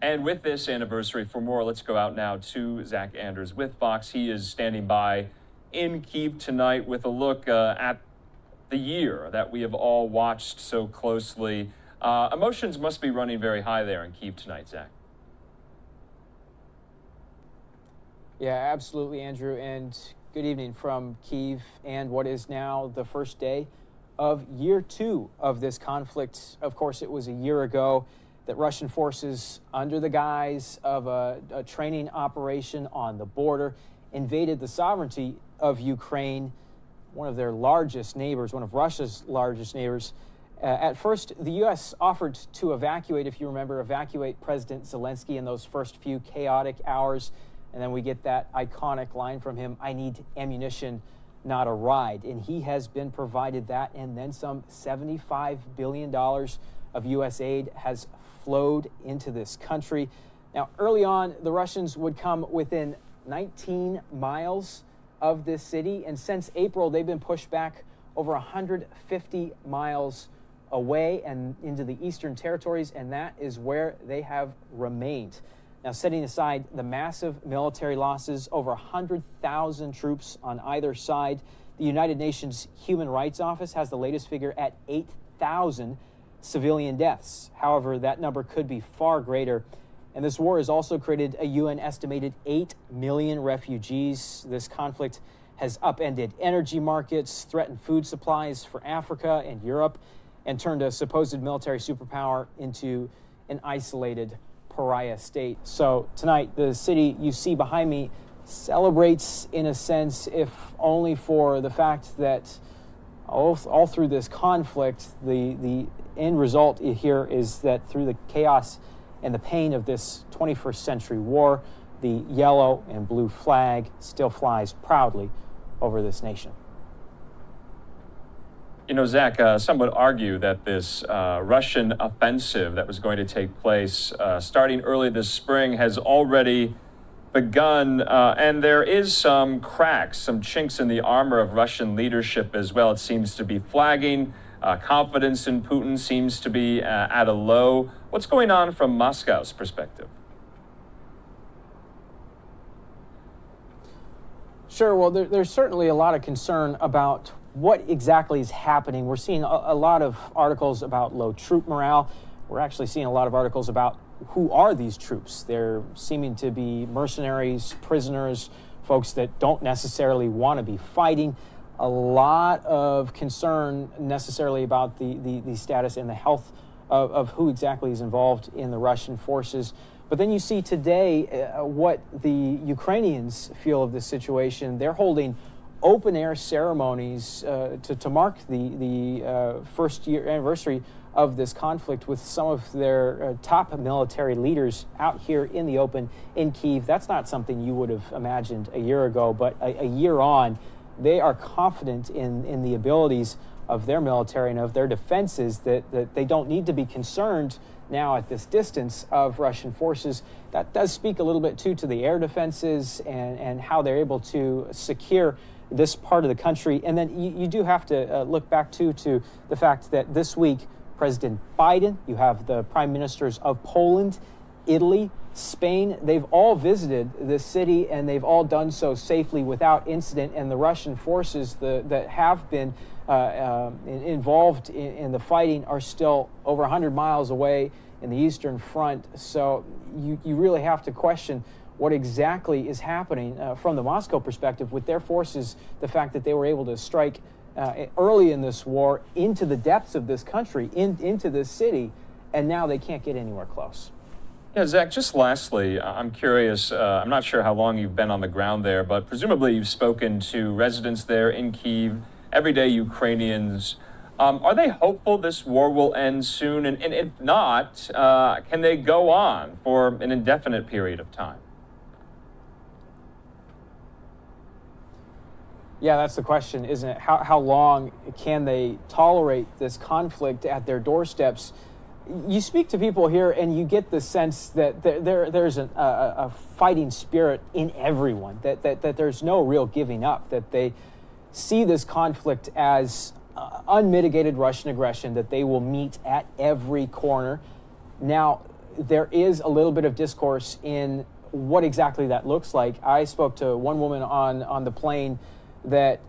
And with this anniversary, for more, let's go out now to Zach Anders with Fox. He is standing by in Kyiv tonight with a look at the year that we have all watched so closely. Emotions must be running very high there in Kyiv tonight, Zach. Yeah, absolutely, Andrew. And good evening from Kyiv and what is now the first day of year 2 of this conflict. Of course, it was a year ago that Russian forces, under the guise of a training operation on the border, invaded the sovereignty of Ukraine, one of their largest neighbors, one of Russia's largest neighbors. At first, the U.S. offered to evacuate, if you remember, evacuate President Zelensky in those first few chaotic hours. And then we get that iconic line from him, "I need ammunition, not a ride." And he has been provided that, and then some. $75 billion of U.S. aid has flowed into this country. Now, early on, the Russians would come within 19 miles of this city, and since April, they've been pushed back over 150 miles away and into the eastern territories, and that is where they have remained. Now, setting aside the massive military losses, over 100,000 troops on either side, the United Nations Human Rights Office has the latest figure at 8,000 civilian deaths. However, that number could be far greater. And this war has also created a UN estimated 8 million refugees. This conflict has upended energy markets, threatened food supplies for Africa and Europe, and turned a supposed military superpower into an isolated pariah state. So tonight, the city you see behind me celebrates, in a sense, if only for the fact that all through this conflict, the end result here is that through the chaos and the pain of this 21st century war, the yellow and blue flag still flies proudly over this nation. You know, Zach, some would argue that this Russian offensive that was going to take place starting early this spring has already begun, and there is some cracks, some chinks in the armor of Russian leadership as well. It seems to be flagging. Confidence in Putin seems to be at a low. What's going on from Moscow's perspective? Sure. Well, there's certainly a lot of concern about what exactly is happening. We're seeing a lot of articles about low troop morale. We're actually seeing a lot of articles about who are these troops. They're seeming to be mercenaries, prisoners, folks that don't necessarily want to be fighting. A lot of concern necessarily about the status and the health of who exactly is involved in the Russian forces. But then you see today what the Ukrainians feel of this situation. They're holding open-air ceremonies to mark the first year anniversary of this conflict with some of their top military leaders out here in the open in Kyiv. That's not something you would have imagined a year ago, but a year on, they are confident in the abilities of their military and of their defenses, that they don't need to be concerned now at this distance of Russian forces. That does speak a little bit too to the air defenses and how they're able to secure this part of the country. And then you do have to look back to the fact that this week, President Biden, you have the prime ministers of Poland, Italy, Spain, they've all visited this city, and they've all done so safely without incident. And the Russian forces that have been involved in the fighting are still over 100 miles away in the Eastern Front. So you really have to question what exactly is happening from the Moscow perspective with their forces, the fact that they were able to strike early in this war into the depths of this country, into this city, and now they can't get anywhere close. Yeah, Zach, just lastly, I'm curious, I'm not sure how long you've been on the ground there, but presumably you've spoken to residents there in Kyiv, everyday Ukrainians. Are they hopeful this war will end soon? And if not, can they go on for an indefinite period of time? Yeah, that's the question, isn't it? How long can they tolerate this conflict at their doorsteps? You speak to people here and you get the sense that there's a fighting spirit in everyone, that there's no real giving up, that they see this conflict as unmitigated Russian aggression, that they will meet at every corner. Now, there is a little bit of discourse in what exactly that looks like. I spoke to one woman on the plane that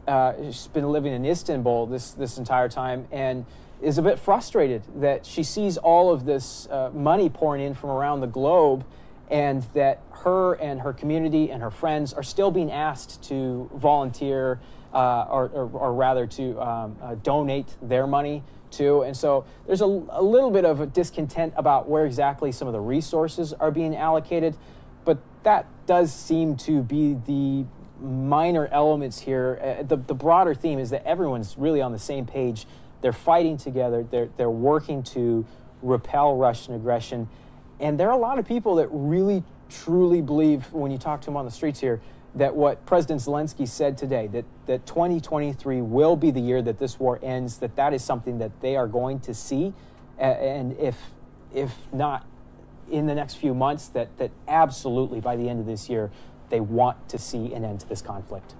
she's been living in Istanbul this entire time and is a bit frustrated that she sees all of this money pouring in from around the globe, and that her and her community and her friends are still being asked to volunteer or rather to donate their money to. And so there's a little bit of a discontent about where exactly some of the resources are being allocated, but that does seem to be the minor elements here. The broader theme is that everyone's really on the same page. They're fighting together. They're working to repel Russian aggression. And there are a lot of people that really, truly believe, when you talk to them on the streets here, that what President Zelensky said today, that 2023 will be the year that this war ends, that is something that they are going to see. And if not in the next few months, that absolutely by the end of this year, they want to see an end to this conflict.